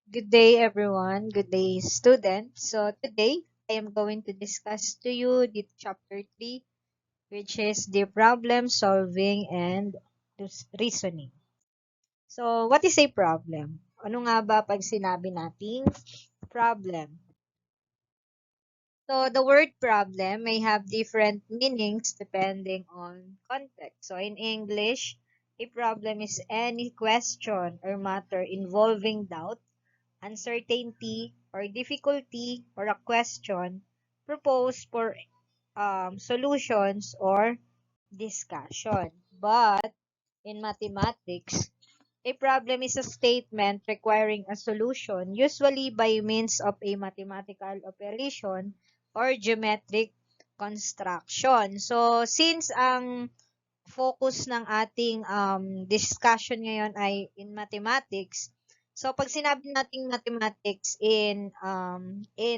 Good day, everyone. Good day, students. So today, I am going to discuss to you the chapter 3, which is the problem solving and reasoning. So, what is a problem? Ano nga ba pag sinabi nating problem? So, the word problem may have different meanings depending on context. So, in English, a problem is any question or matter involving doubt, uncertainty, or difficulty, or a question proposed for solutions or discussion. But in mathematics, a problem is a statement requiring a solution, usually by means of a mathematical operation or geometric construction. So, since ang focus ng ating discussion ngayon ay in mathematics. So, pag sinabi nating mathematics in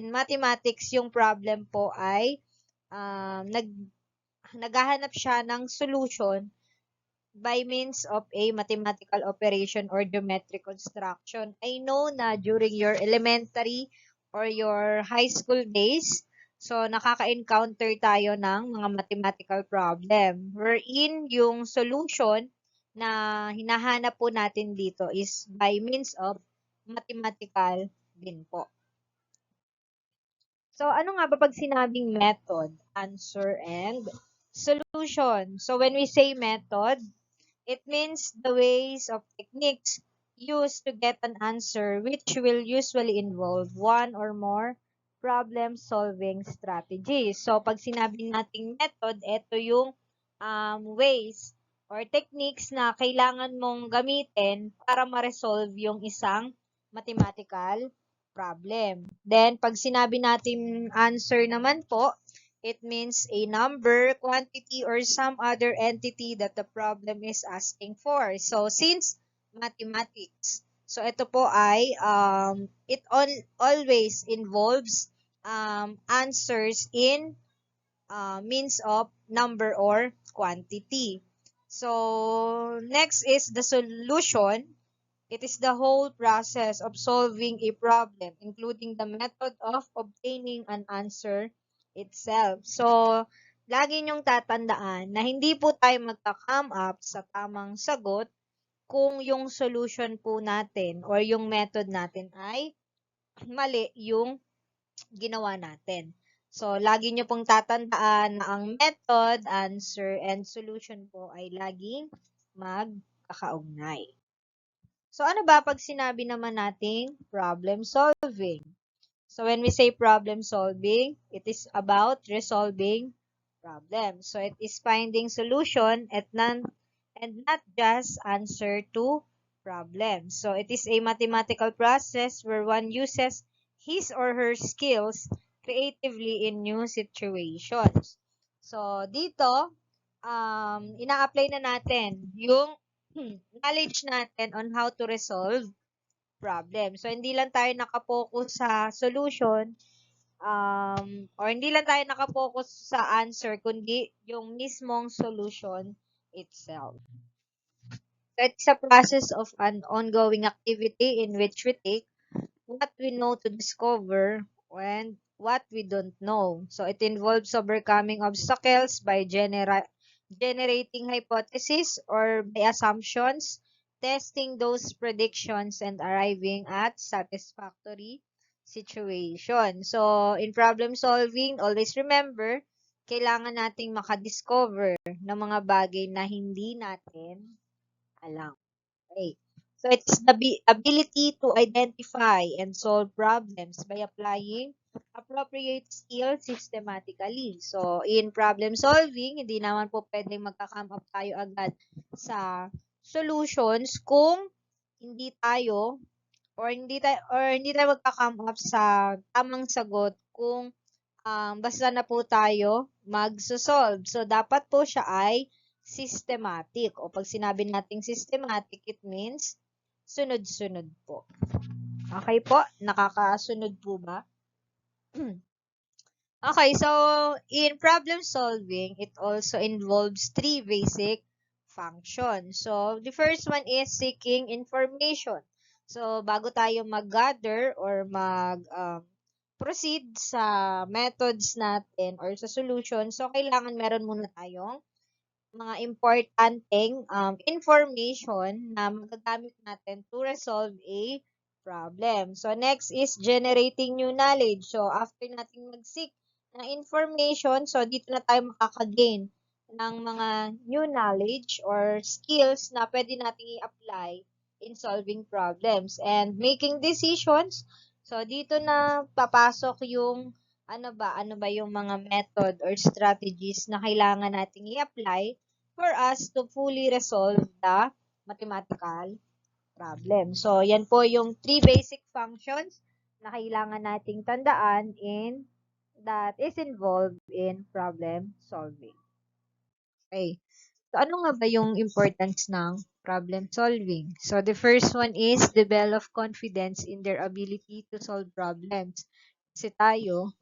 mathematics, yung problem po ay naghahanap siya ng solution by means of a mathematical operation or geometric construction. I know na during your elementary or your high school days, so nakaka-encounter tayo ng mga mathematical problem wherein yung solution na hinahanap po natin dito is by means of mathematical din po. So, ano nga ba pag sinabing method, answer, and solution? So, when we say method, it means the ways of techniques used to get an answer, which will usually involve one or more problem-solving strategies. So, pag sinabi nating method, ito yung ways or techniques na kailangan mong gamitin para ma-resolve yung isang mathematical problem. Then, pag sinabi natin answer naman po, it means a number, quantity, or some other entity that the problem is asking for. So, since mathematics, so ito po ay, always involves answers in means of number or quantity. So, next is the solution. It is the whole process of solving a problem, including the method of obtaining an answer itself. So, lagi niyong tatandaan na hindi po tayo magka-come up sa tamang sagot kung yung solution po natin or yung method natin ay mali yung ginawa natin. So, lagi niyo pong tatandaan na ang method, answer, and solution po ay laging magkakaugnay. So, ano ba pag sinabi naman nating problem solving? So, when we say problem solving, it is about resolving problems. So, it is finding solution and not just answer to problems. So, it is a mathematical process where one uses his or her skills creatively in new situations. So, dito, ina-apply na natin yung knowledge natin on how to resolve problem. So, hindi lang tayo nakapokus sa solution, or hindi lang tayo nakapokus sa answer, kundi yung mismong solution itself. So, it's a process of an ongoing activity in which we take what we know to discover and what we don't know. So, it involves overcoming obstacles by generating hypotheses or by assumptions, testing those predictions, and arriving at satisfactory situation. So, in problem solving, always remember, kailangan nating makadiscover ng mga bagay na hindi natin alam. Okay. So, it's the ability to identify and solve problems by applying appropriate skills systematically. So, in problem solving, hindi naman po pwedeng magka-come up tayo agad sa solutions kung hindi tayo hindi tayo magka-come up sa tamang sagot kung basta na po tayo magso-solve. So, dapat po siya ay systematic. O pag sinabi nating systematic, it means sunod-sunod po. Okay po? Nakakasunod po ba? Okay, so in problem solving, it also involves three basic functions. So, the first one is seeking information. So, bago tayo mag-gather or proceed sa methods natin or sa solution, so kailangan meron muna tayong mga importanteng information na magagamit natin to resolve a problem. So, next is generating new knowledge. So, after natin mag-seek ng information, so dito na tayo makakagain ng mga new knowledge or skills na pwede natin i-apply in solving problems and making decisions. So, dito na papasok yung ano ba yung mga method or strategies na kailangan nating i-apply for us to fully resolve the mathematical problem. So, yan po yung three basic functions na kailangan nating tandaan that is involved in problem solving. Okay. So, ano nga ba yung importance ng problem solving? So, the first one is develop confidence in their ability to solve problems. Kasi tayo,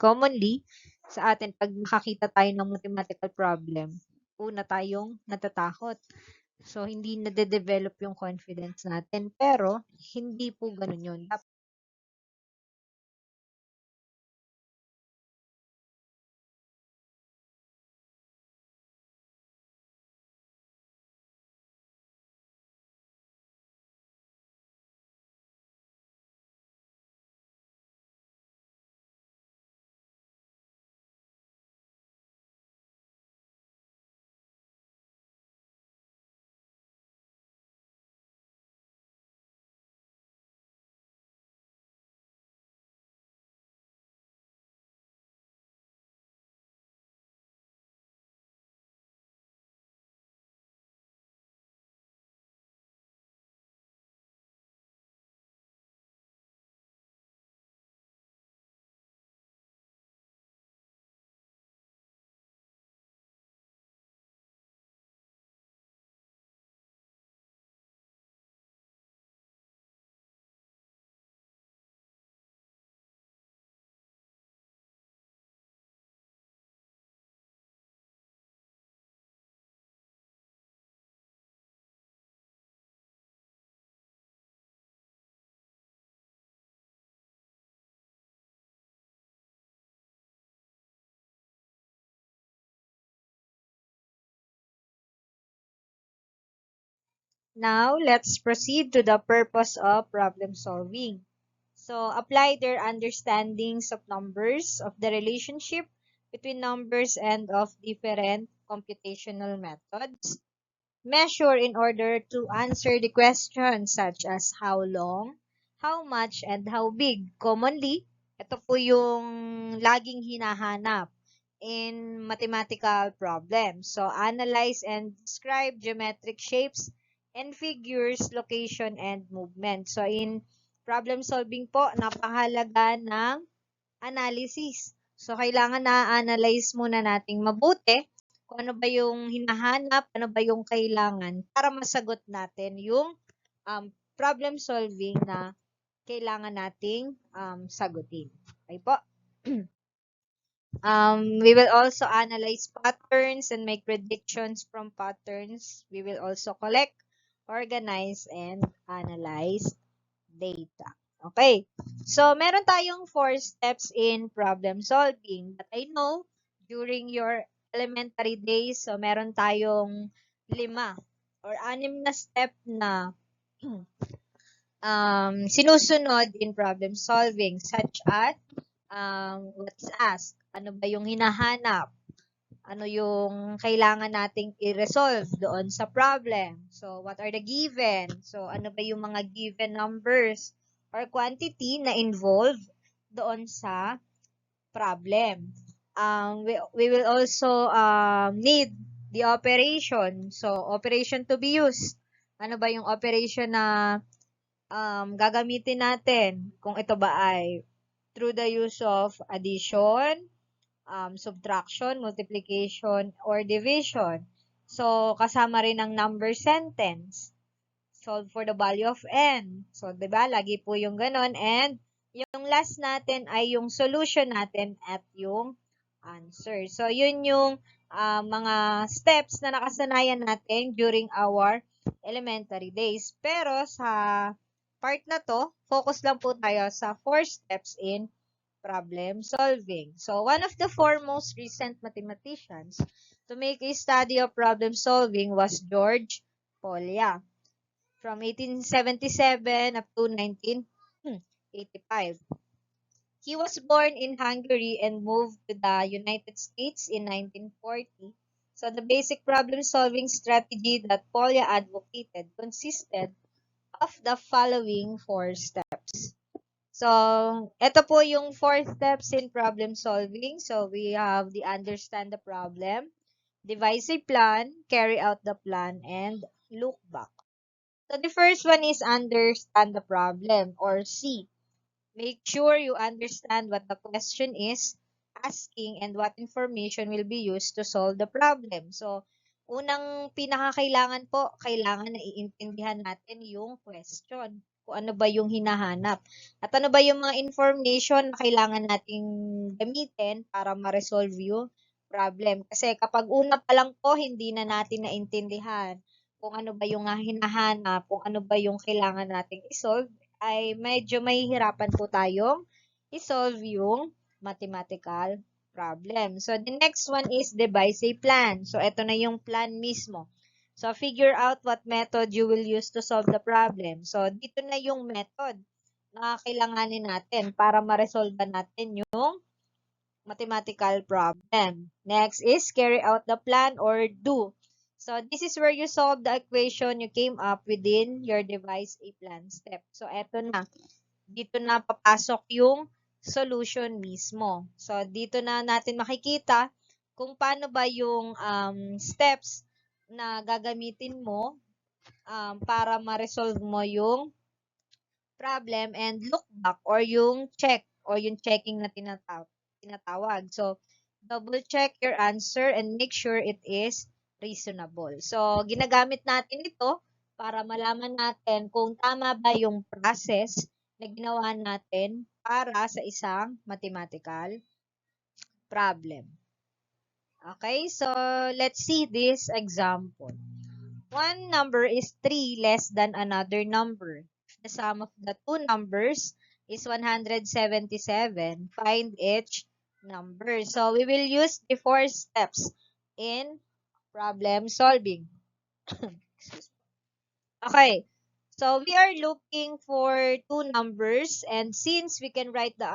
commonly, sa atin, pag makakita tayo ng mathematical problem, una tayong natatakot. So, hindi nade-develop yung confidence natin. Pero, hindi po ganun yun. Now, let's proceed to the purpose of problem solving. So, apply their understandings of numbers, of the relationship between numbers and of different computational methods. Measure in order to answer the questions such as how long, how much, and how big. Commonly, ito po yung laging hinahanap in mathematical problems. So, analyze and describe geometric shapes and figures, location, and movement. So, in problem solving po, napakahalaga ng analysis. So, kailangan na-analyze muna nating mabuti kung ano ba yung hinahanap, ano ba yung kailangan para masagot natin yung problem solving na kailangan nating sagutin. Okay po? We will also analyze patterns and make predictions from patterns. We will also collect, organize, and analyze data. Okay. So, meron tayong 4 steps in problem solving. But I know, during your elementary days, so meron tayong 5 or 6 na step na sinusunod in problem solving, such as what is asked, ano ba yung hinahanap, ano yung kailangan nating i-resolve doon sa problem. So, what are the given? So, ano ba yung mga given numbers or quantity na involved doon sa problem. We will also need the operation. So, operation to be used. Ano ba yung operation na gagamitin natin? Kung ito ba ay through the use of addition, subtraction, multiplication, or division. So, kasama rin ang number sentence. Solve for the value of n. So, di ba? Lagi po yung ganon. And, yung last natin ay yung solution natin at yung answer. So, yun yung mga steps na nakasanayan natin during our elementary days. Pero, sa part na to, focus lang po tayo sa 4 steps in problem solving. So, one of the foremost recent mathematicians to make a study of problem solving was George Polya from 1877 up to 1985. He was born in Hungary and moved to the United States in 1940. So the basic problem-solving strategy that Polya advocated consisted of the following 4 steps. So, ito po yung 4 steps in problem solving. So, we have the understand the problem, devise a plan, carry out the plan, and look back. So, the first one is understand the problem, or C. Make sure you understand what the question is asking and what information will be used to solve the problem. So, unang pinakakailangan po, kailangan na iintindihan natin yung question. Kung ano ba yung hinahanap. At ano ba yung mga information na kailangan nating gamitin para ma-resolve yung problem. Kasi kapag una pa lang po, hindi na natin naintindihan kung ano ba yung hinahanap, kung ano ba yung kailangan nating isolve, ay medyo mahihirapan po tayong isolve yung mathematical problem. So, the next one is devise a plan. So, ito na yung plan mismo. So, figure out what method you will use to solve the problem. So, dito na yung method na kailanganin natin para ma-resolve natin yung mathematical problem. Next is carry out the plan or do. So, this is where you solve the equation you came up within your devise a plan step. So, eto na. Dito na papasok yung solution mismo. So, dito na natin makikita kung paano ba yung steps na gagamitin mo para ma-resolve mo yung problem and look back or yung check or yung checking na tinatawag. So, double check your answer and make sure it is reasonable. So, ginagamit natin ito para malaman natin kung tama ba yung process na ginawa natin para sa isang mathematical problem. Okay, so let's see this example. One number is 3 less than another number. The sum of the two numbers is 177. Find each number. So, we will use the 4 steps in problem solving. Okay. So, we are looking for two numbers, and since we can write the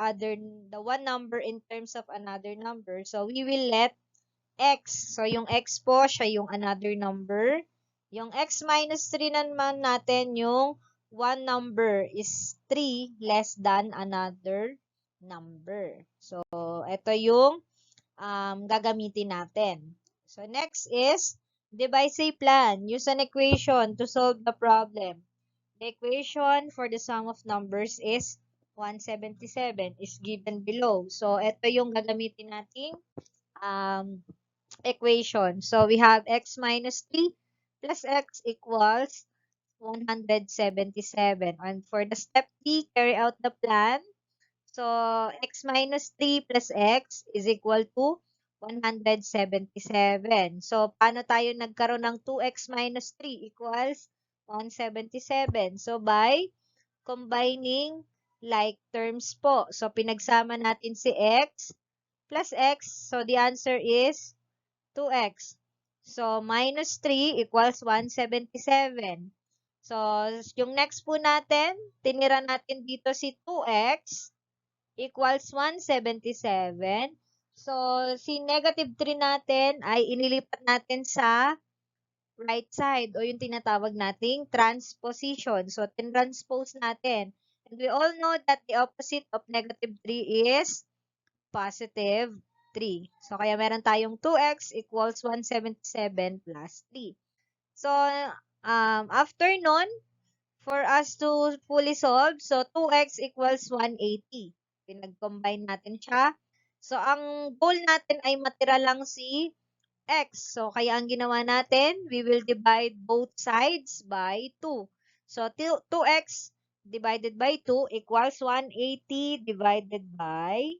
one number in terms of another number, so we will let x. So, yung x po, siya yung another number. Yung x minus 3 naman natin, yung one number is 3 less than another number. So, ito yung gagamitin natin. So, next is devise a plan. Use an equation to solve the problem. The equation for the sum of numbers is 177 is given below. So, ito yung gagamitin natin equation. So, we have x minus 3 plus x equals 177. And for the step D, carry out the plan. So, x minus 3 plus x is equal to 177. So, paano tayo nagkaroon ng 2x minus 3 equals 177? So, by combining like terms po. So, pinagsama natin si x plus x. So, the answer is 2x. So, minus 3 equals 177. So, yung next po natin, tinira natin dito si 2x equals 177. So, si negative 3 natin ay inilipat natin sa right side o yung tinatawag nating transposition. So, tinranspose natin. And we all know that the opposite of negative 3 is positive 3. So, kaya meron tayong 2x equals 177 plus 3. So, after nun, for us to fully solve, so 2x equals 180. Pinag-combine natin siya. So, ang goal natin ay matira lang si x. So, kaya ang ginawa natin, we will divide both sides by 2. So, 2x divided by 2 equals 180 divided by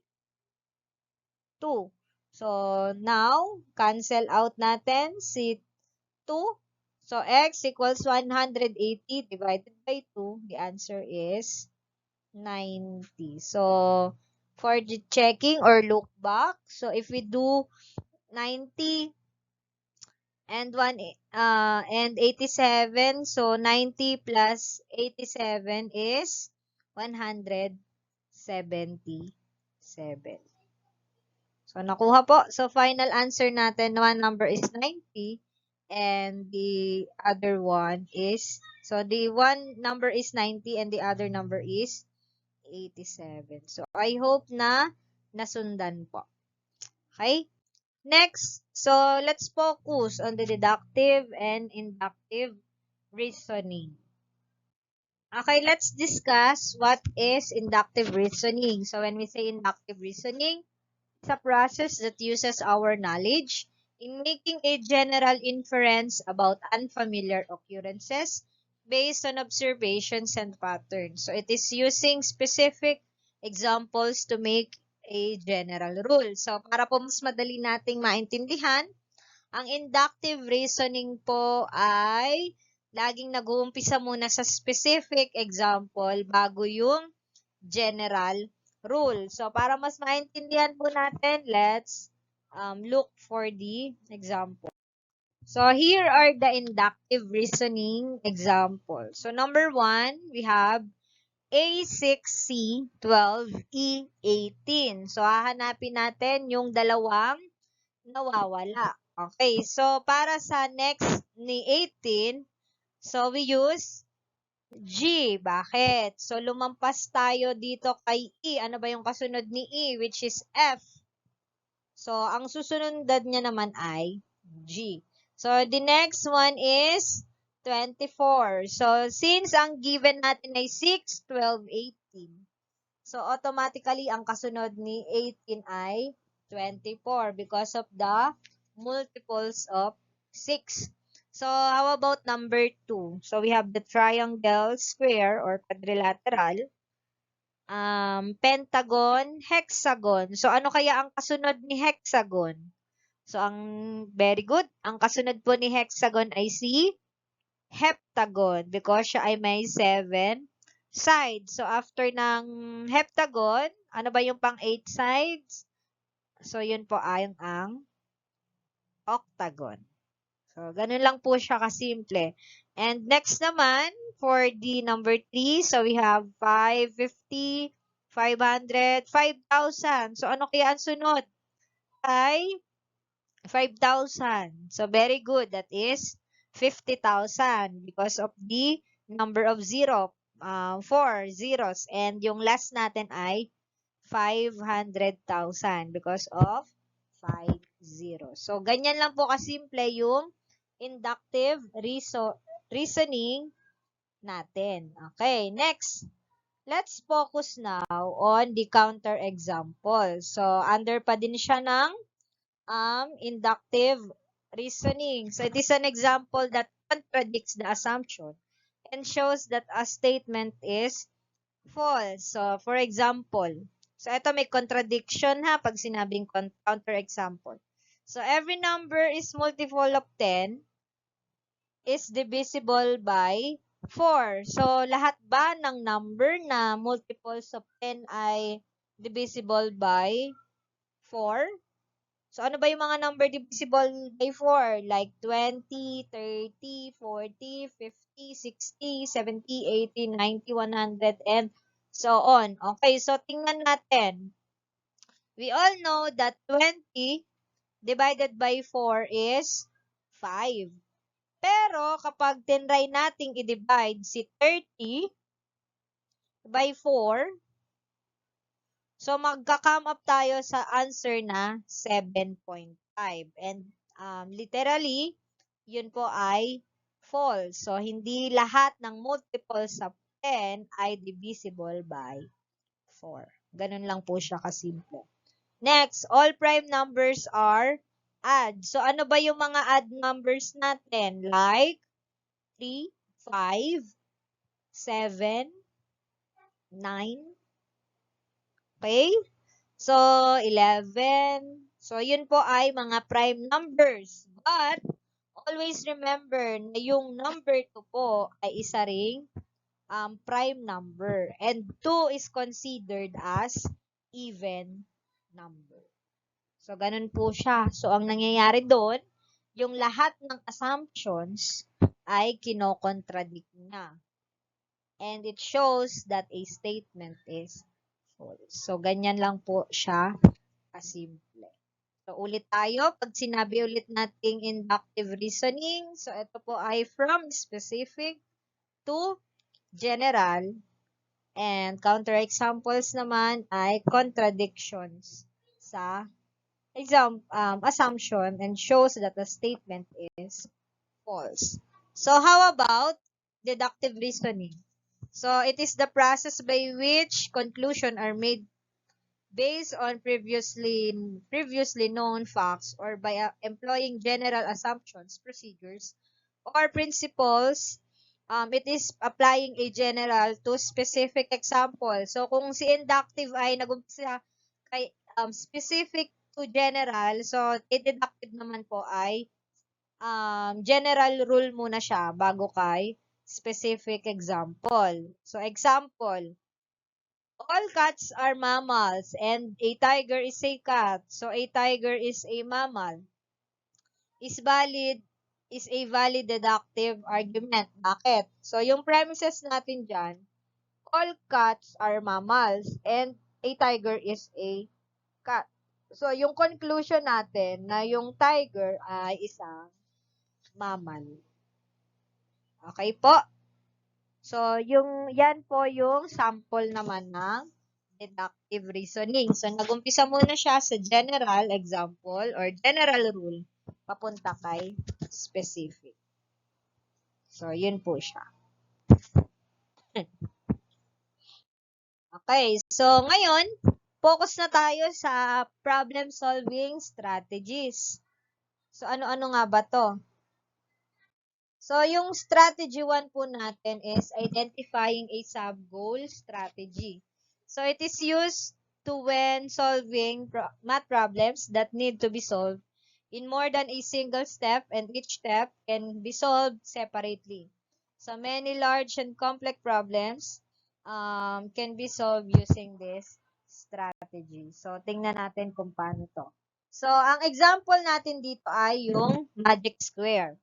2. So, now, cancel out natin si 2. So, x equals 180 divided by 2, the answer is 90. So, for the checking or look back, so if we do 90 and 87, so 90 plus 87 is 177. So, nakuha po. So, final answer natin, one number is 90 and the other one is, so the one number is 90 and the other number is 87. So, I hope na nasundan po. Okay? Next, so let's focus on the deductive and inductive reasoning. Okay, let's discuss what is inductive reasoning. So, when we say inductive reasoning, it's a process that uses our knowledge in making a general inference about unfamiliar occurrences based on observations and patterns. So it is using specific examples to make a general rule. So para po mas madali nating maintindihan, ang inductive reasoning po ay laging nag-uumpisa muna sa specific example bago yung general rule. So, para mas maintindihan po natin, let's look for the example. So, here are the inductive reasoning examples. So, number 1, we have A6C12E18. So, hahanapin natin yung dalawang nawawala. Okay, so para sa next ni 18, so we use G. Bakit? So, lumampas tayo dito kay E. Ano ba yung kasunod ni E? Which is F. So, ang susunod niya naman ay G. So, the next one is 24. So, since ang given natin ay 6, 12, 18. So, automatically, ang kasunod ni 18 ay 24 because of the multiples of 6. So, how about number 2? So, we have the triangle, square, or quadrilateral, pentagon, hexagon. So, ano kaya ang kasunod ni hexagon? So, very good. Ang kasunod po ni hexagon ay si heptagon because siya ay may 7 sides. So, after ng heptagon, ano ba yung pang 8 sides? So, yun po ay ang octagon. So, ganun lang po siya kasimple. And next naman, for the number 3, so we have 550, 500, 5,000. So, ano kaya ang sunod? Ay 5,000. So, very good. That is 50,000 because of the number of 4 zeros. And yung last natin ay 500,000 because of 5 zeros. So, ganyan lang po kasimple yung inductive reasoning natin. Okay, next. Let's focus now on the counter example. So, under pa din siya ng inductive reasoning. So, it is an example that contradicts the assumption and shows that a statement is false. So, for example, so ito may contradiction ha pag sinabing counter example. So, every number is multiple of 10 is divisible by 4. So, lahat ba ng number na multiples of 10 ay divisible by 4? So, ano ba yung mga number divisible by 4? Like 20, 30, 40, 50, 60, 70, 80, 90, 100, and so on. Okay, so tingnan natin. We all know that 20 divided by 4 is 5. Pero kapag tinry nating i-divide si 30 by 4, so magka-come up tayo sa answer na 7.5. And literally, yun po ay false. So, hindi lahat ng multiples of 10 ay divisible by 4. Ganun lang po siya kasimple. Next, all prime numbers are odd. So, ano ba yung mga odd numbers natin? Like 3, 5, 7, 9. Okay? So, 11. So, yun po ay mga prime numbers. But, always remember na yung number 2 po ay isa ring prime number. And 2 is considered as even number. So, ganun po siya. So, ang nangyayari doon, yung lahat ng assumptions ay kinokontradict na. And it shows that a statement is false. So, ganyan lang po siya kasimple. So, ulit tayo. Pag sinabi ulit nating inductive reasoning, so ito po ay from specific to general. And counterexamples naman ay contradictions sa assumption and shows that the statement is false. So, how about deductive reasoning? So, it is the process by which conclusions are made based on previously known facts or by employing general assumptions, procedures, or principles. It is applying a general to specific example. So, kung si inductive ay nag-umpisa kay specific to general, so deductive naman po ay general rule muna siya bago kay specific example. So, example, all cats are mammals and a tiger is a cat. So, a tiger is a mammal. Is a valid deductive argument. Bakit? So, yung premises natin dyan, all cats are mammals and a tiger is a cat. So, yung conclusion natin na yung tiger ay isang mammal. Okay po? So, yan po yung sample naman ng deductive reasoning. So, nag-umpisa muna siya sa general example or general rule papunta kay specific. So, yun po siya. Okay, so ngayon, focus na tayo sa problem-solving strategies. So, ano-ano nga ba to? So, yung strategy 1 po natin is identifying a sub-goal strategy. So, it is used to when solving math problems that need to be solved in more than a single step, and each step can be solved separately. So, many large and complex problems can be solved using this strategy. So, tingnan natin kung paano to. So, ang example natin dito ay yung magic square.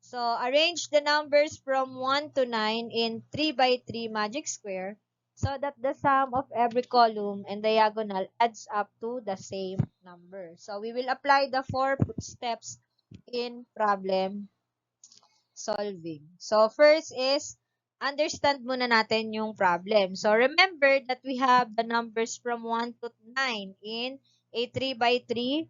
So, arrange the numbers from 1 to 9 in 3 by 3 magic square so that the sum of every column and diagonal adds up to the same number. So, we will apply the 4 steps in problem solving. So, first is, understand muna natin yung problem. So, remember that we have the numbers from 1 to 9 in a 3 by 3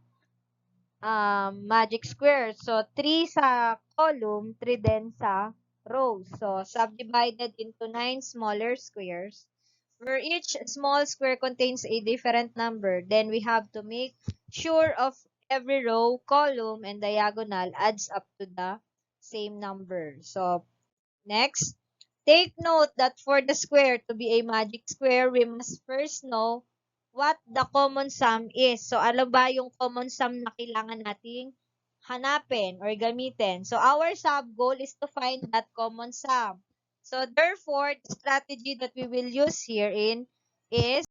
magic square. So, 3 sa column, 3 din sa rows. So, subdivided into 9 smaller squares, where each small square contains a different number. Then, we have to make sure of every row, column, and diagonal adds up to the same number. So, next, take note that for the square to be a magic square, we must first know what the common sum is. So, ano ba yung common sum na kailangan nating hanapin or gamitin? So, our sub-goal is to find that common sum. So, therefore, the strategy that we will use here is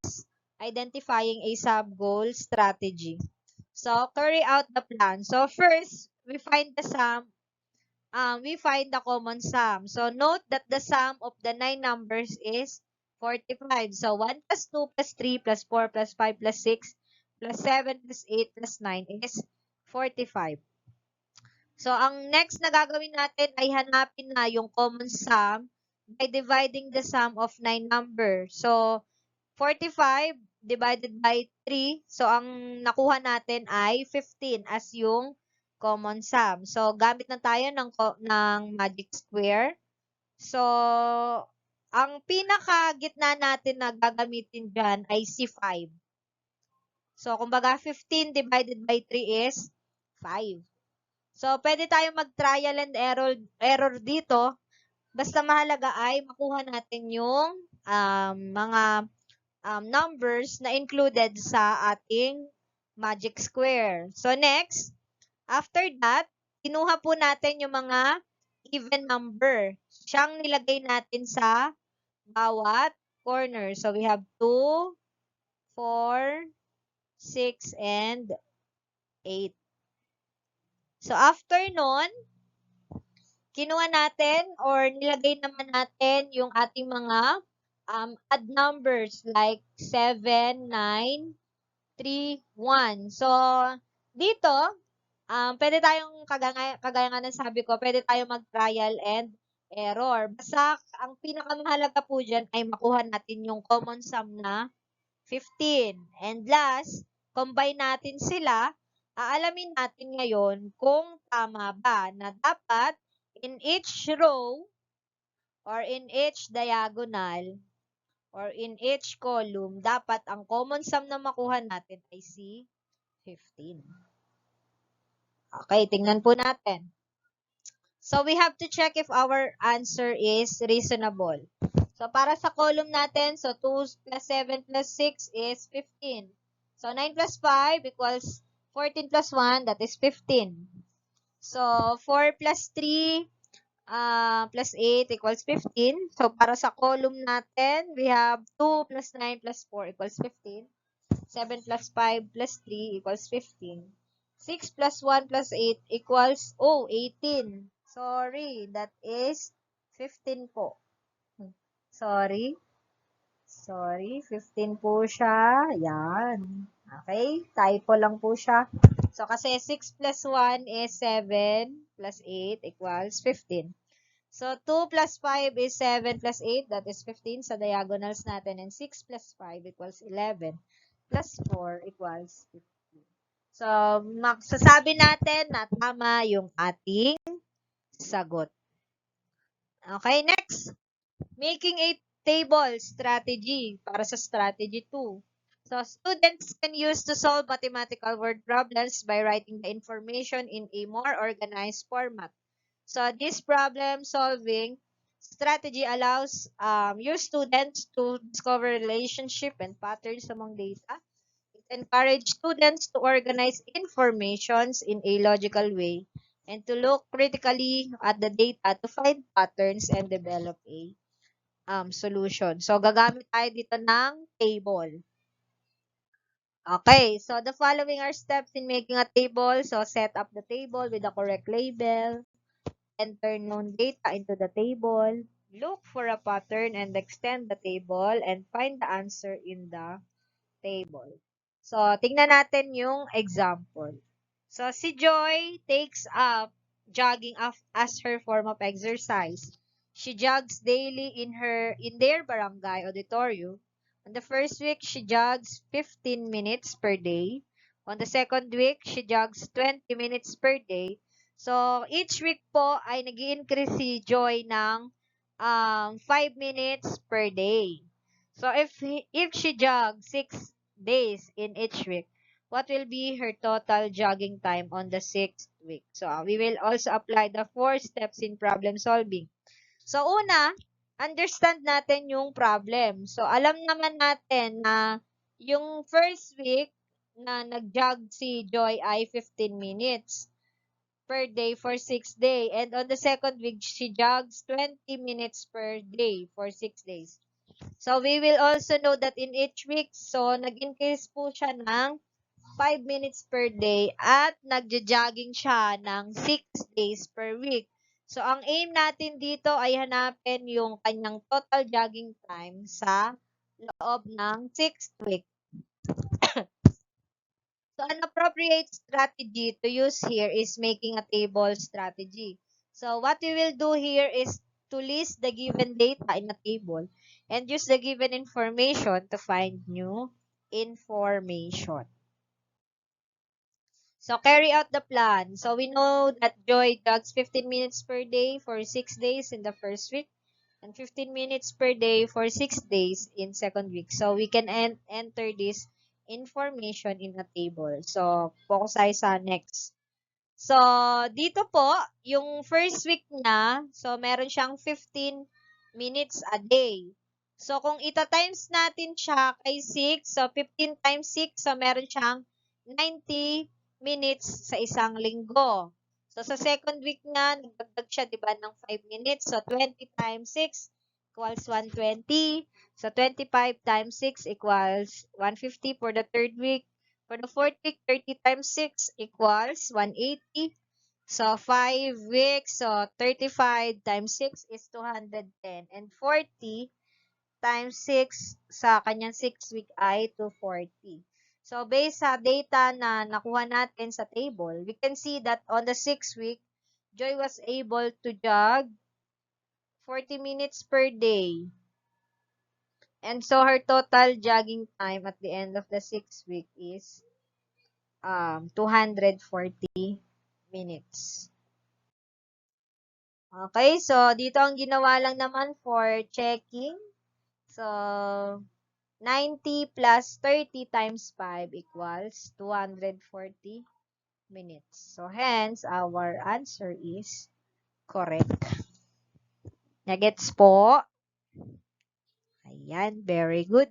identifying a sub-goal strategy. So, carry out the plan. So, first, we find the sum. We find the common sum. So, note that the sum of the 9 numbers is 45. So, 1 plus 2 plus 3 plus 4 plus 5 plus 6 plus 7 plus 8 plus 9 is 45. So, ang next na gagawin natin ay hanapin na yung common sum by dividing the sum of 9 numbers. So, 45 divided by 3. So, ang nakuha natin ay 15 as yung common sum. So, gamit na tayo ng magic square. So, ang pinaka-gitna natin na gagamitin dyan ay si 5. So, kumbaga 15 divided by 3 is 5. So, pwede tayo mag-trial and error dito. Basta mahalaga ay makuha natin yung mga numbers na included sa ating magic square. So, next, after that, kinuha po natin yung mga even number. Siyang nilagay natin sa bawat corner. So, we have 2, 4, 6, and 8. So, after nun, kinuha natin or nilagay naman natin yung ating mga odd numbers like 7, 9, 3, 1. So, dito, pwede tayong, kagaya nga ng sabi ko, pwede tayong mag-trial and error. Basta, ang pinakamahalaga po dyan ay makuha natin yung common sum na 15. And last, combine natin sila, aalamin natin ngayon kung tama ba na dapat in each row or in each diagonal or in each column, dapat ang common sum na makuha natin ay si 15. Okay, tingnan po natin. So, we have to check if our answer is reasonable. So, para sa column natin, so 2 plus 7 plus 6 is 15. So, 9 plus 5 equals 14 plus 1, that is 15. So, 4 plus 3 plus 8 equals 15. So, para sa column natin, we have 2 plus 9 plus 4 equals 15. 7 plus 5 plus 3 equals 15. 6 plus 1 plus 8 equals, 18. Sorry, that is 15 po. Sorry. 15 po siya. Yan. Okay, typo lang po siya. So, kasi 6 plus 1 is 7 plus 8 equals 15. So, 2 plus 5 is 7 plus 8, that is 15 sa diagonals natin. And 6 plus 5 equals 11 plus 4 equals 15. So, magsasabi natin na tama yung ating sagot. Okay, next. Making a table strategy para sa strategy 2. So, students can use to solve mathematical word problems by writing the information in a more organized format. So, this problem solving strategy allows your students to discover relationship and patterns among data. It encourages students to organize informations in a logical way and to look critically at the data to find patterns and develop a solution. So, gagamit tayo dito ng table. Okay, so the following are steps in making a table. So, set up the table with the correct label. Enter known data into the table. Look for a pattern and extend the table and find the answer in the table. So, tingnan natin yung example. So, si Joy takes up jogging as her form of exercise. She jogs daily in their barangay auditorium. On the first week, she jogs 15 minutes per day. On the second week, she jogs 20 minutes per day. So, each week po ay nag-i-increase si Joy ng 5 minutes per day. So, if she jogs 6 days in each week, what will be her total jogging time on the 6th week? So, we will also apply the 4 steps in problem solving. So, una, understand natin yung problem. So, alam naman natin na yung first week na nag-jog si Joy ay 15 minutes per day for 6 days. And on the second week, she jogs 20 minutes per day for 6 days. So, we will also know that in each week, so, nag-increase po siya ng 5 minutes per day at nagja-jogging siya ng 6 days per week. So, ang aim natin dito ay hanapin yung kanyang total jogging time sa loob ng 6th week. So, an appropriate strategy to use here is making a table strategy. So, what we will do here is to list the given data in a table and use the given information to find new information. So, carry out the plan. So, we know that Joy jogs 15 minutes per day for 6 days in the first week and 15 minutes per day for 6 days in second week. So, we can enter this information in a table. So, focus tayo sa next. So, dito po, yung first week na, so, meron siyang 15 minutes a day. So, kung ita-times natin siya kay 6, so 15 times 6, so meron siyang 90 minutes sa isang linggo. So, sa second week na, nagdagdag siya, di ba, ng 5 minutes. So, 20 times 6 equals 120. So, 25 times 6 equals 150 for the third week. For the fourth week, 30 times 6 equals 180. So, 5 weeks. So, 35 times 6 is 210. And 40 times 6 sa kanyang 6 week ay 240. So, based sa data na nakuha natin sa table, we can see that on the 6th week, Joy was able to jog 40 minutes per day. And so, her total jogging time at the end of the 6th week is 240 minutes. Okay, so dito ang ginawa lang naman for checking. So, 90 plus 30 times 5 equals 240 minutes. So, hence, our answer is correct. Nagets po? Ayan, very good.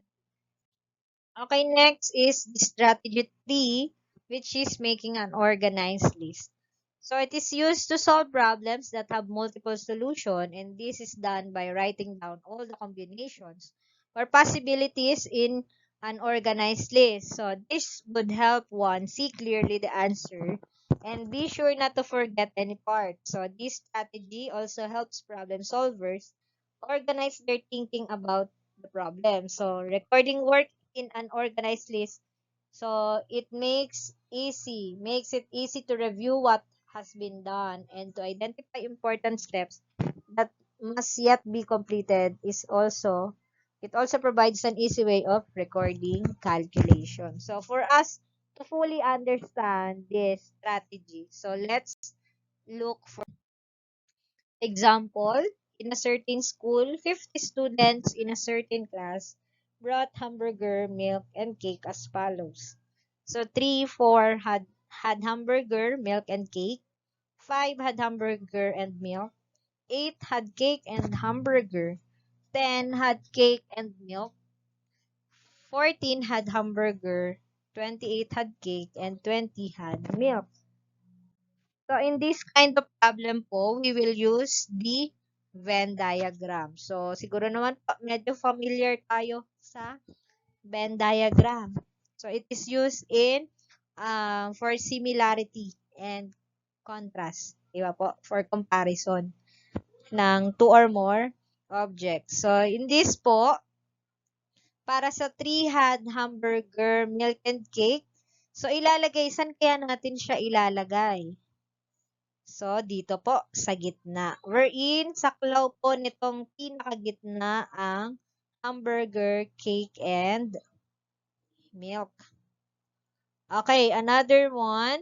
Okay, next is the strategy 3, which is making an organized list. So, it is used to solve problems that have multiple solutions, and this is done by writing down all the combinations or possibilities in an organized list. So, this would help one see clearly the answer and be sure not to forget any part. So, this strategy also helps problem solvers organize their thinking about the problem. So, recording work in an organized list, so it makes it easy to review what has been done and to identify important steps that must yet be completed. It also provides an easy way of recording calculation. So for us to fully understand this strategy, so let's look for example. In a certain school, 50 students in a certain class brought hamburger, milk, and cake as follows. So 3, 4 had hamburger, milk, and cake. 5 had hamburger and milk. 8 had cake and hamburger. 10 had cake and milk. 14 had hamburger. 28 had cake and 20 had milk. So, in this kind of problem po, we will use the Venn diagram. So, siguro naman po, medyo familiar tayo sa Venn diagram. So, it is used in for similarity and contrast. Diba po? For comparison ng two or more objects. So, in this po, para sa 3 had hamburger, milk, and cake, so ilalagay, saan kaya natin siya ilalagay? So, dito po, sa gitna. Wherein, saklaw po nitong pinakagitna ang hamburger, cake, and milk. Okay, another one.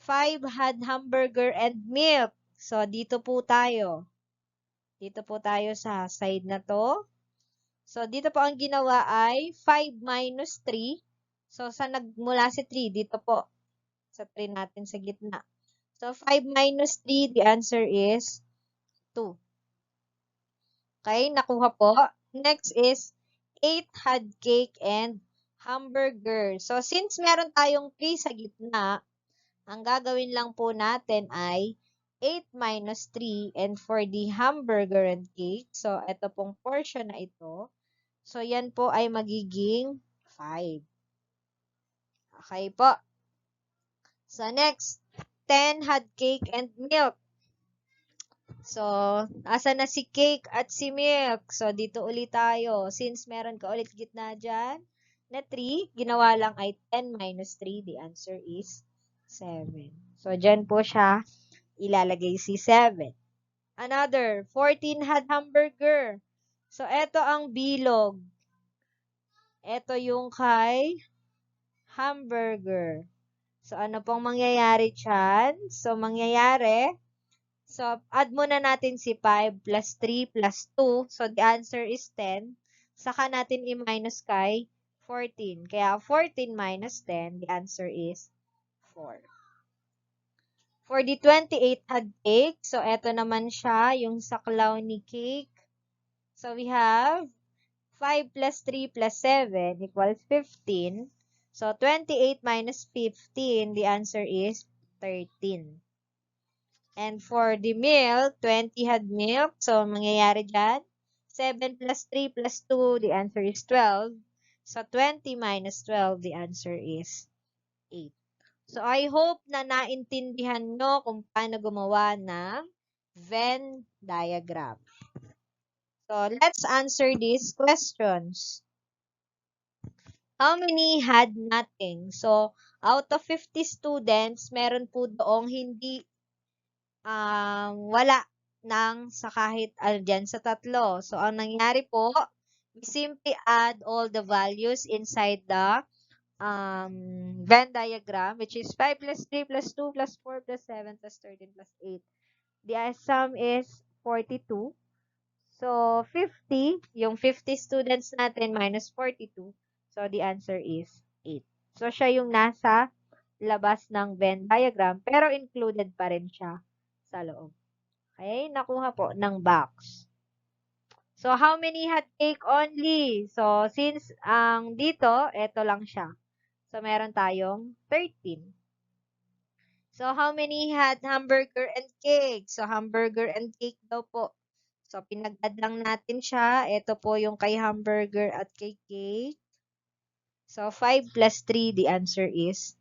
5 had hamburger and milk. So, dito po tayo. Dito po tayo sa side na to. So, dito po ang ginawa ay 5 minus 3. So, sa nagmula si 3, dito po. Sa 3 natin sa gitna. So, 5 minus 3, the answer is 2. Okay, nakuha po. Next is 8 had cake and hamburger. So, since meron tayong 3 sa gitna, ang gagawin lang po natin ay 8 minus 3 and for the hamburger and cake, so ito pong portion na ito, so yan po ay magiging 5. Okay po. So, next, 10 had cake and milk. So, asa na si cake at si milk? So, dito ulit tayo. Since meron ka ulit gitna dyan na 3, ginawa lang ay 10 minus 3. The answer is 7. So, dyan po siya ilalagay si 7. Another, 14 had hamburger. So, eto ang bilog. Eto yung kay hamburger. So, ano pong mangyayari dyan? So, mangyayari, so, add muna natin si 5 plus 3 plus 2. So, the answer is 10. Saka natin i-minus kay 14. Kaya, 14 minus 10, the answer is 4. For the 28 had cake, so, eto naman siya, yung saklaw ni cake. So, we have 5 plus 3 plus 7 equals 15. So, 28 minus 15, the answer is 13. And for the milk, 20 had milk. So, mangyayari dyan, 7 plus 3 plus 2, the answer is 12. So, 20 minus 12, the answer is 8. So, I hope na naintindihan nyo kung paano gumawa ng Venn diagram. So, let's answer these questions. How many had nothing? So, out of 50 students, meron po doong hindi wala ng sa kahit dyan sa tatlo. So, ang nangyari po, we simply add all the values inside the Venn diagram, which is 5 plus 3 plus 2 plus 4 plus 7 plus 13 plus 8. The sum is 42. So, 50, yung 50 students natin minus 42. So, the answer is 8. So, siya yung nasa labas ng Venn diagram, pero included pa rin siya sa loob. Okay, nakuha po ng box. So, how many had cake only? So, since dito, eto lang siya. So, meron tayong 13. So, how many had hamburger and cake? So, hamburger and cake daw po. So, pinag-add lang natin siya. Ito po yung kay hamburger at kay cake. So, 5 plus 3, the answer is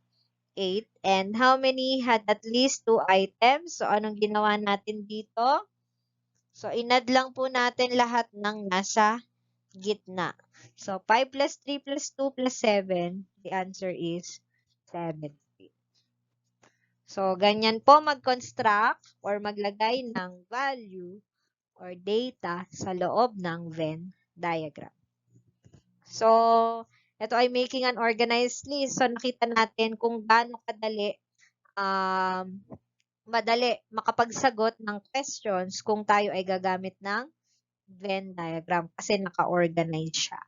8. And how many had at least 2 items? So, anong ginawa natin dito? So, inad lang po natin lahat ng nasa gitna. So, 5 plus 3 plus 2 plus 7, the answer is 17. So, ganyan po mag-construct or maglagay ng value or data sa loob ng Venn diagram. So, ito ay making an organized list. So, nakita natin kung gaano kadali madali makapagsagot ng questions kung tayo ay gagamit ng Venn diagram kasi naka-organize siya.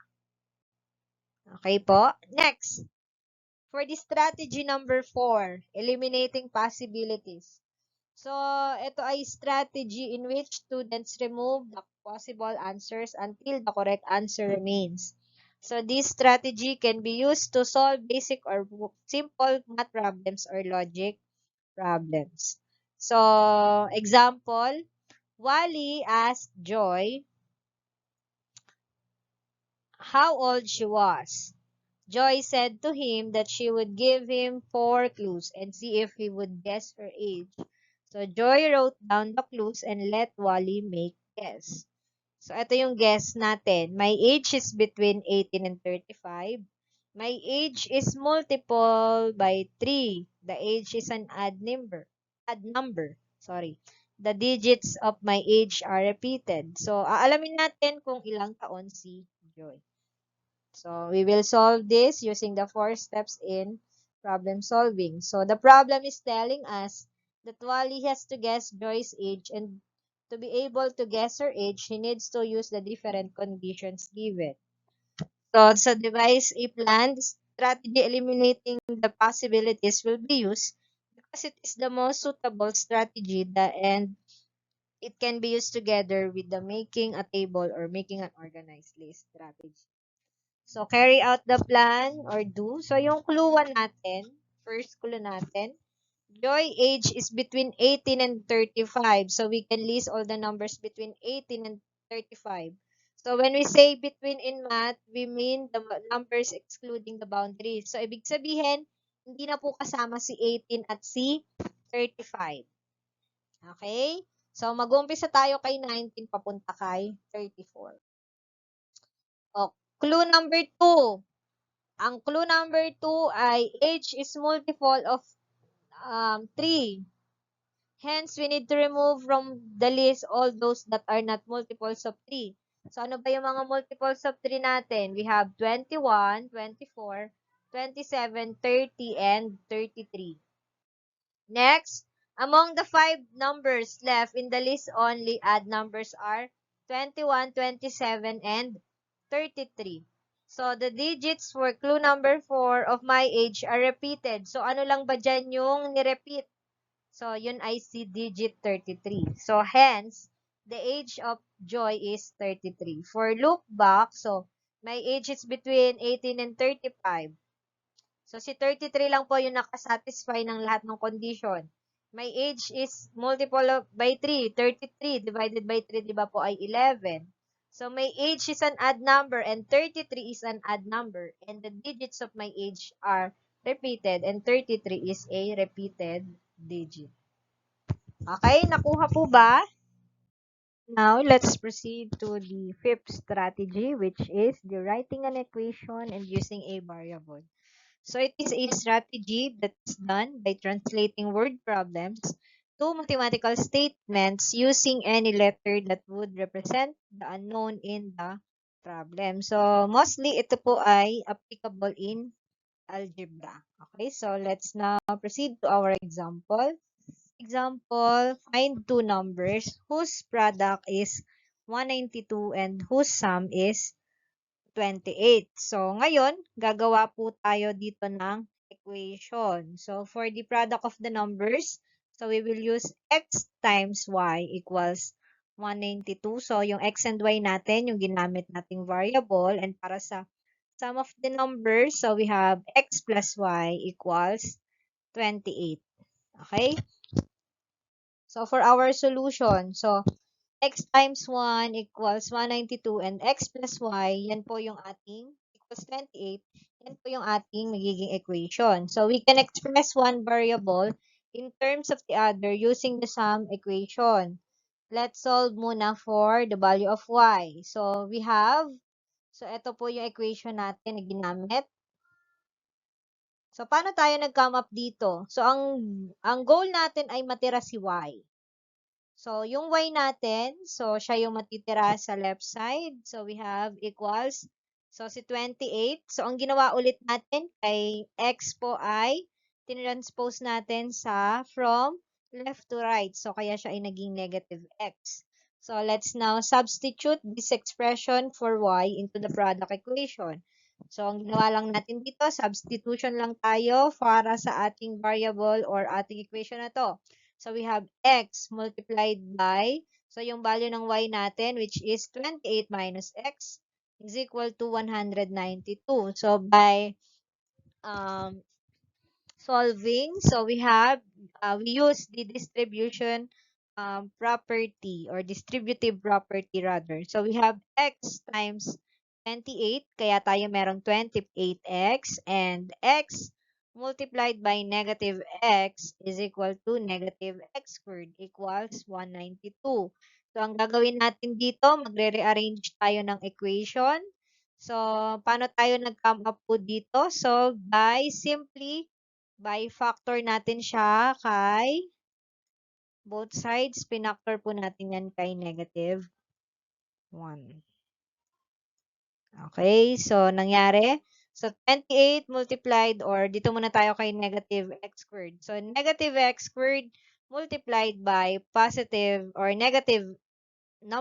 Okay po? Next. For the strategy number 4, eliminating possibilities. So, ito ay strategy in which students remove the possible answers until the correct answer remains. So, this strategy can be used to solve basic or simple math problems or logic problems. So, example, Wally asked Joy how old she was. Joy said to him that she would give him 4 clues and see if he would guess her age. So, Joy wrote down the clues and let Wally make guess. So, ito yung guess natin. My age is between 18 and 35. My age is multiple by 3. The age is an odd number. Sorry. The digits of my age are repeated. So, aalamin natin kung ilang taon si Joy. So, we will solve this using the 4 steps in problem solving. So, the problem is telling us that Wally has to guess Joy's age, and to be able to guess her age, he needs to use the different conditions given. So devise a planned strategy eliminating the possibilities will be used because it is the most suitable strategy and it can be used together with the making a table or making an organized list strategy. So, carry out the plan or do. So, yung clue 1 natin, first clue natin, Joy age is between 18 and 35. So, we can list all the numbers between 18 and 35. So, when we say between in math, we mean the numbers excluding the boundaries. So, ibig sabihin, hindi na po kasama si 18 at si 35. Okay? So, mag-umpisa tayo kay 19 papunta kay 34. O, clue number 2. Ang clue number 2 ay age is multiple of 3. Hence, we need to remove from the list all those that are not multiples of 3. So, ano ba yung mga multiples of 3 natin? We have 21, 24, 27, 30, and 33. Next, among the 5 numbers left in the list only odd numbers are 21, 27, and 33. So, the digits for clue number 4 of my age are repeated. So, ano lang ba dyan yung nirepeat? So, yun ay si digit 33. So, hence, the age of Joy is 33. For look back, so, my age is between 18 and 35. So, si 33 lang po yung nakasatisfy ng lahat ng condition. My age is multiple of by 3. 33 divided by 3, di ba po, ay 11. So my age is an odd number and 33 is an odd number. And the digits of my age are repeated and 33 is a repeated digit. Okay, nakuha po ba? Now, let's proceed to the fifth strategy, which is the writing an equation and using a variable. So it is a strategy that's done by translating word problems to mathematical statements using any letter that would represent the unknown in the problem. So mostly ito po ay applicable in algebra. Okay, so let's now proceed to our example. Example, find two numbers whose product is 192 and whose sum is 28. So, ngayon, gagawa po tayo dito ng equation. So, for the product of the numbers, so we will use x times y equals 192. So, yung x and y natin, yung ginamit nating variable. And para sa sum of the numbers, so we have x plus y equals 28. Okay? So, for our solution, so x times 1 equals 192 and x plus y, yan po yung ating equals 28. Yan po yung ating magiging equation. So, we can express one variable in terms of the other using the sum equation. Let's solve muna for the value of y. So, ito po yung equation natin na ginamit. So, paano tayo nag-come up dito? So, ang goal natin ay matira si y. So, yung y natin, so siya yung matitira sa left side. So, we have equals, so si 28. So, ang ginawa ulit natin kay x po ay tinranspose natin sa from left to right. So, kaya siya ay naging negative x. So, let's now substitute this expression for y into the product equation. So, ang ginawa lang natin dito, substitution lang tayo para sa ating variable or ating equation na to. So, we have x multiplied by, so yung value ng y natin, which is 28 minus x, is equal to 192. So, by solving, so we use the distribution property or distributive property rather. So, we have x times 28, kaya tayo merong 28x, and x multiplied by negative x is equal to negative x squared equals 192. So, ang gagawin natin dito, magre-rearrange tayo ng equation. So, paano tayo nag-come up po dito? So, by factor natin siya kay both sides, pinactor po natin yan kay negative 1. Okay, so nangyari, so 28 multiplied, or dito muna tayo kay negative x squared. So negative x squared multiplied by positive or negative 1.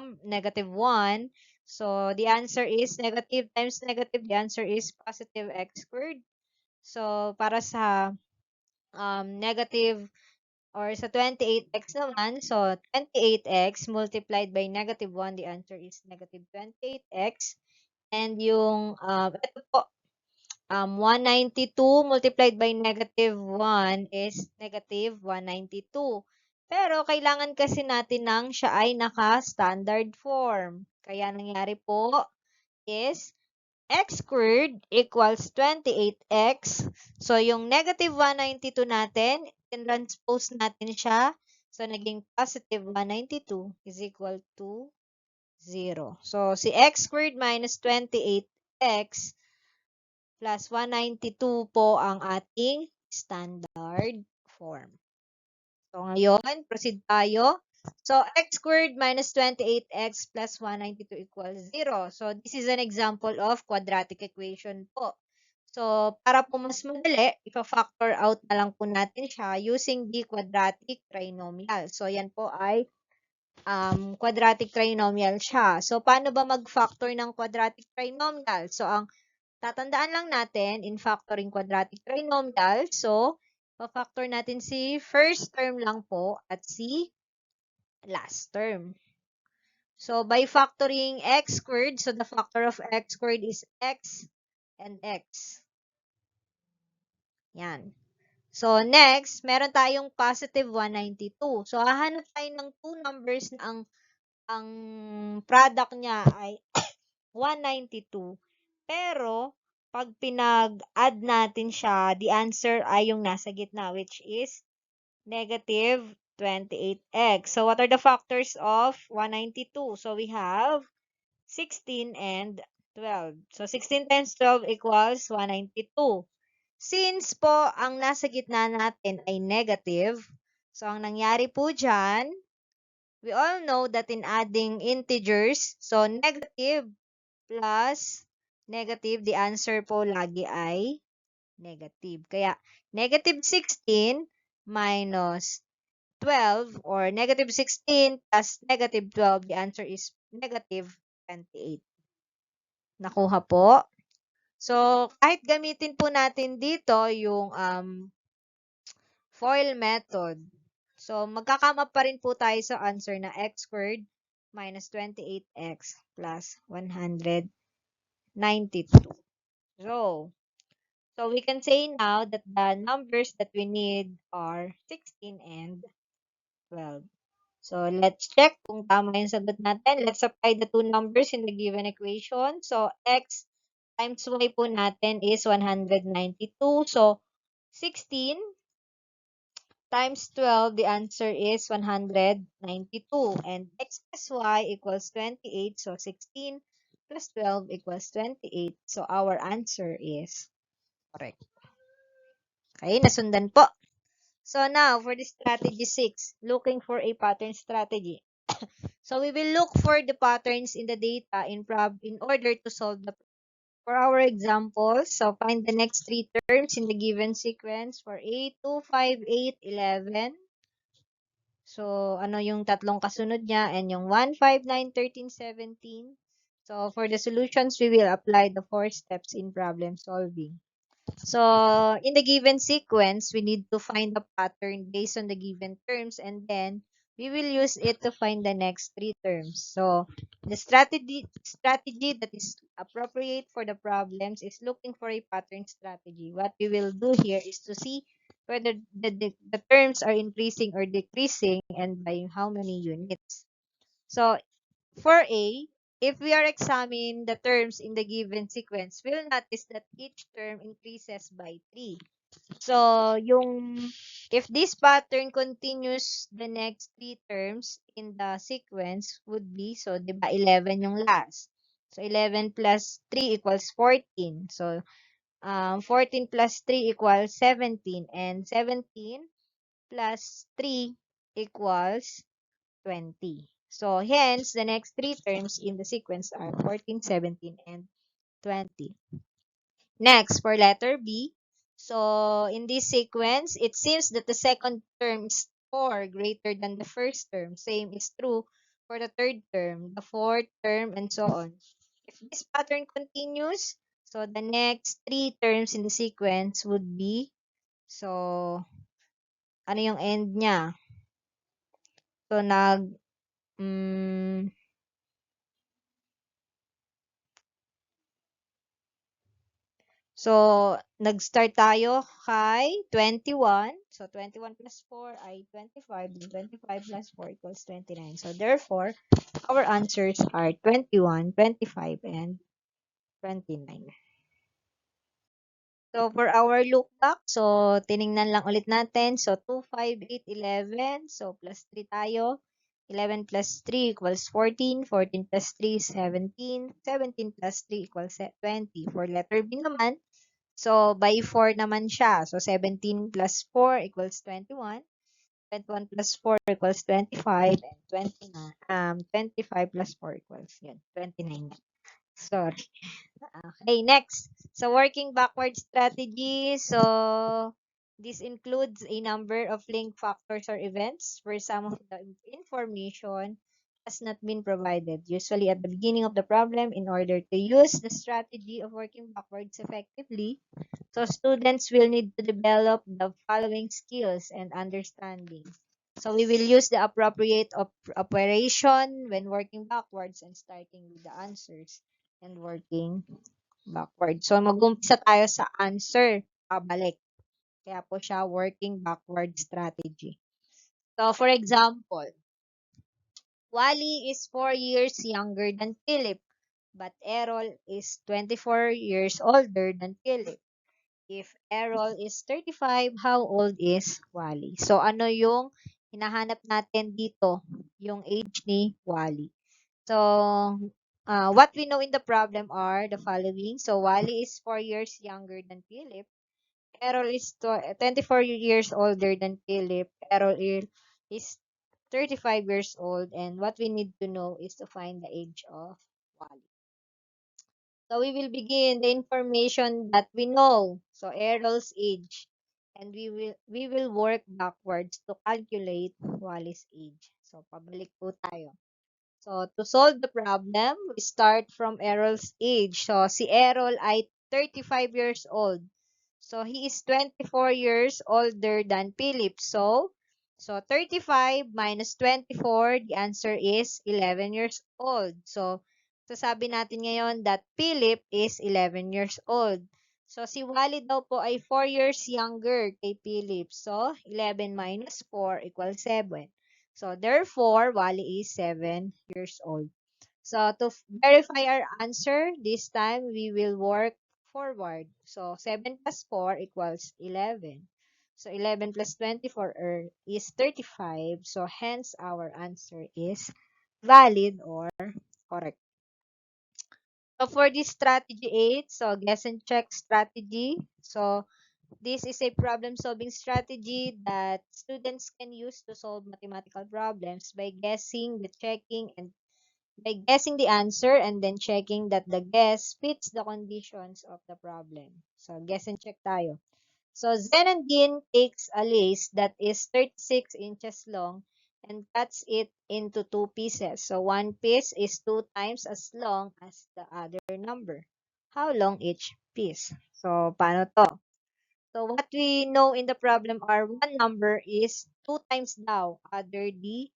So the answer is negative times negative, the answer is positive x squared. So para sa negative or sa 28x naman, so 28x multiplied by negative 1, the answer is negative 28x. And yung, ito po, 192 multiplied by negative 1 is negative 192. Pero, kailangan kasi natin ng siya ay naka-standard form. Kaya, nangyari po is x squared equals 28x. So, yung negative 192 natin, transpose natin siya. So, naging positive 192 is equal to 0. So, si x squared minus 28x plus 192 po ang ating standard form. So, ngayon, proceed tayo. So, x squared minus 28x plus 192 equals 0. So, this is an example of quadratic equation po. So, para po mas madali, ipa-factor out na lang po natin siya using the quadratic trinomial. So, yan po ay quadratic trinomial siya. So, paano ba mag-factor ng quadratic trinomial? So, ang tatandaan lang natin in factoring quadratic trinomial, so, pa-factor natin si first term lang po at si last term. So, by factoring x squared, so the factor of x squared is x and x. Yan. So, next, meron tayong positive 192. So, hahanap tayo ng two numbers na ang ang product niya ay 192. Pero, pag pinag-add natin siya, the answer ay yung nasa gitna, which is negative 28x. So, what are the factors of 192? So, we have 16 and 12. So, 16 times 12 equals 192. Since po, ang nasa gitna natin ay negative, so, ang nangyari po dyan, we all know that in adding integers, so, negative plus negative, the answer po lagi ay negative. Kaya, negative 16 minus 12 or negative 16 plus negative 12, the answer is negative 28. Nakuha po? So, kahit gamitin po natin dito yung FOIL method. So, magkakama pa rin po tayo sa answer na x squared minus 28x plus 192. So we can say now that the numbers that we need are 16 and 12. So let's check kung tama yung sagot natin. Let's apply the two numbers in the given equation. So x times y po natin is 192. So 16 times 12, the answer is 192. And x plus y equals 28. So 16 plus 12 equals 28. So our answer is correct. Okay, nasundan po. So now, for the strategy 6, looking for a pattern strategy. So we will look for the patterns in the data in order to solve the problem. For our example, so find the next three terms in the given sequence for 8, 2, 5, 8, 11. So, ano yung tatlong kasunod niya? And yung 1, 5, 9, 13, 17. So, for the solutions, we will apply the 4 steps in problem solving. So, in the given sequence, we need to find the pattern based on the given terms, and then we will use it to find the next three terms. So, the strategy that is appropriate for the problems is looking for a pattern strategy. What we will do here is to see whether the terms are increasing or decreasing and by how many units. So, for A, if we are examining the terms in the given sequence, we'll notice that each term increases by 3. So, if this pattern continues the next 3 terms in the sequence would be, so, di ba, 11 yung last. So, 11 plus 3 equals 14. So, 14 plus 3 equals 17. And 17 plus 3 equals 20. So, hence, the next three terms in the sequence are 14, 17, and 20. Next, for letter B. So, in this sequence, it seems that the second term is 4 greater than the first term. Same is true for the third term, the fourth term, and so on. If this pattern continues, so the next three terms in the sequence would be, so, ano yung end niya? So, So, nag-start tayo kay 21. So, 21 plus 4 ay 25. 25 plus 4 equals 29. So, therefore, our answers are 21, 25, and 29. So, for our look back, so, tiningnan lang ulit natin. So, 2, 5, 8, 11. So, plus 3 tayo. 11 plus 3 equals 14. 14 plus 3 is 17. 17 plus 3 equals 20. For letter B naman, so, by 4 naman siya. So, 17 plus 4 equals 21. 21 plus 4 equals 25. And 25 plus 4 equals, yun, 29. Sorry. Okay, next. So, working backward strategy. So, this includes a number of link factors or events where some of the information has not been provided, usually at the beginning of the problem. In order to use the strategy of working backwards effectively, so students will need to develop the following skills and understanding. So we will use the appropriate operation when working backwards and starting with the answers and working backwards. So mag-umpisa tayo sa answer, pabalik. Kaya po siya working backward strategy. So for example, Wally is 4 years younger than Philip, but Errol is 24 years older than Philip. If Errol is 35, how old is Wally? So, ano yung hinahanap natin dito? Yung age ni Wally. So, what we know in the problem are the following. So, Wally is 4 years younger than Philip. Errol is 24 years older than Philip. Is 35 years old. And what we need to know is to find the age of Wally. So we will begin the information that we know. So Errol's age. And we will work backwards to calculate Wally's age. So pabalik po tayo. So to solve the problem, we start from Errol's age. So si Errol ay 35 years old. So he is 24 years older than Philip. So 35 minus 24, the answer is 11 years old. So sasabi natin ngayon that Philip is 11 years old. So si Wally daw po ay 4 years younger kay Philip. So 11 minus 4 equals 7. So therefore, Wally is 7 years old. So to verify our answer, this time we will work forward. So 7 plus 4 equals 11. So 11 plus 24 is 35. So hence our answer is valid or correct. So for this strategy 8, so guess and check strategy. So this is a problem-solving strategy that students can use to solve mathematical problems by guessing the answer and then checking that the guess fits the conditions of the problem. So, guess and check tayo. So, Zenandine takes a lace that is 36 inches long and cuts it into two pieces. So, one piece is 2 times as long as the other number. How long each piece? So, paano to? So, what we know in the problem are one number is 2 times daw other the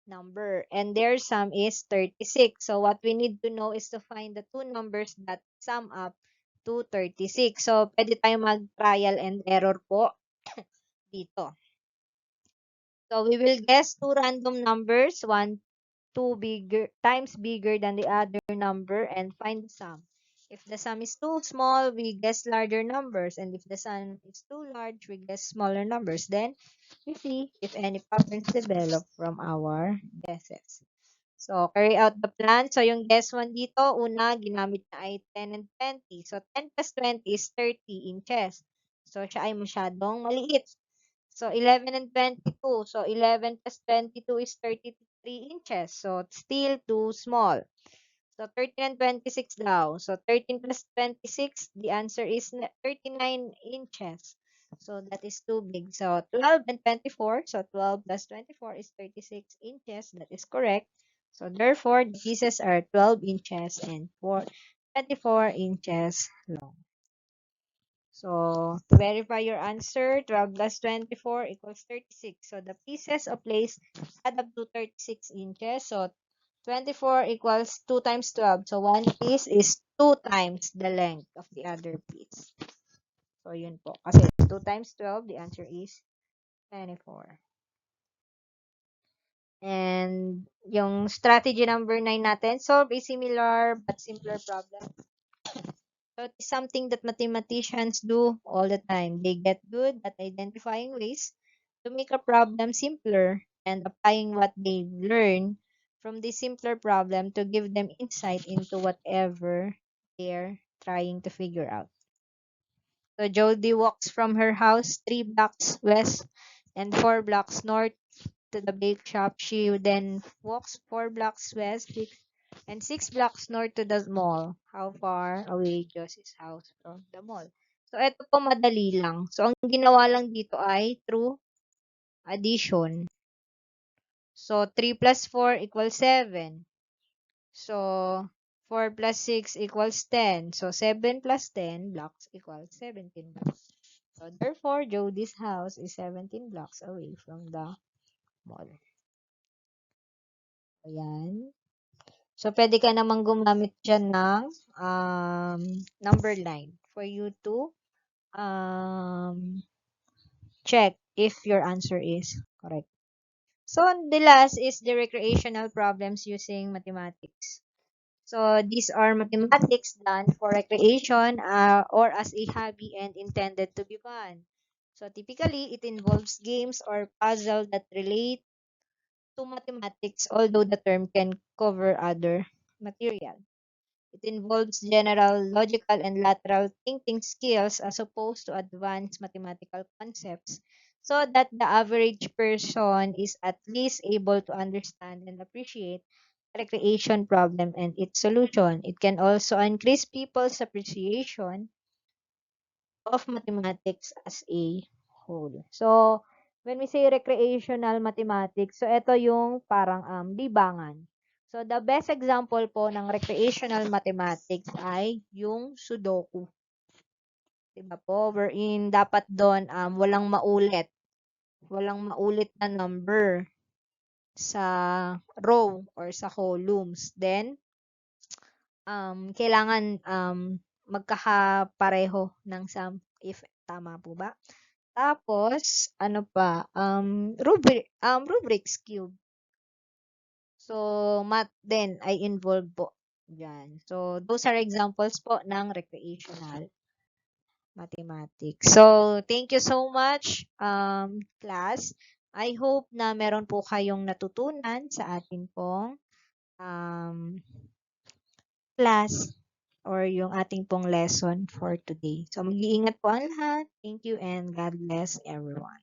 number. And their sum is 36. So, what we need to know is to find the two numbers that sum up to 36. So, pwede tayong mag-trial and error po dito. So, we will guess two random numbers, one two bigger times bigger than the other number and find the sum. If the sum is too small, we guess larger numbers. And if the sum is too large, we guess smaller numbers. Then, we see if any patterns develop from our guesses. So, carry out the plan. So, yung guess 1 dito, una, ginamit na ay 10 and 20. So, 10 plus 20 is 30 inches. So, siya ay masyadong maliit. So, 11 and 22. So, 11 plus 22 is 33 inches. So, it's still too small. So, 13 and 26 daw. So, 13 plus 26, the answer is 39 inches. So, that is too big. So, 12 and 24. So, 12 plus 24 is 36 inches. That is correct. So, therefore, the pieces are 12 inches and 24 inches long. So, to verify your answer, 12 plus 24 equals 36. So, the pieces of lace add up to 36 inches. So, 24 equals 2 times 12. So, one piece is 2 times the length of the other piece. So, yun po. Kasi 2 times 12, the answer is 24. And yung strategy number 9 natin, solve a similar but simpler problem. So it's something that mathematicians do all the time. They get good at identifying ways to make a problem simpler and applying what they learn from the simpler problem to give them insight into whatever they're trying to figure out. So Jody walks from her house 3 blocks west and 4 blocks north to the bake shop. She then walks 4 blocks west and 6 blocks north to the mall. How far away Josie's house from the mall? So, ito po madali lang. So, ang ginawa lang dito ay through addition. So, 3 plus 4 equals 7. So, 4 plus 6 equals 10. So, 7 plus 10 blocks equals 17 blocks. So, therefore, Jody's house is 17 blocks away from the mall. Ayan. So, pwede ka namang gumamit dyan ng number line for you to check if your answer is correct. So, the last is the recreational problems using mathematics. So, these are mathematics done for recreation or as a hobby and intended to be fun. So, typically, it involves games or puzzle that relate to mathematics, although the term can cover other material. It involves general logical and lateral thinking skills as opposed to advanced mathematical concepts, so that the average person is at least able to understand and appreciate a recreation problem and its solution. It can also increase people's appreciation of mathematics as a whole. So, when we say recreational mathematics, so ito yung parang libangan. So, the best example po ng recreational mathematics ay yung Sudoku. Diba po? Wherein dapat doon walang maulit. Walang maulit na number sa row or sa columns. Then, kailangan magkakapareho ng sum if tama po ba? Tapos, ano pa, Rubik's Cube. So, math din ay involved po dyan. So, those are examples po ng recreational mathematics. So, thank you so much, class. I hope na meron po kayong natutunan sa atin pong um, class or yung ating pong lesson for today. So, mag-iingat po ang lahat. Thank you and God bless everyone.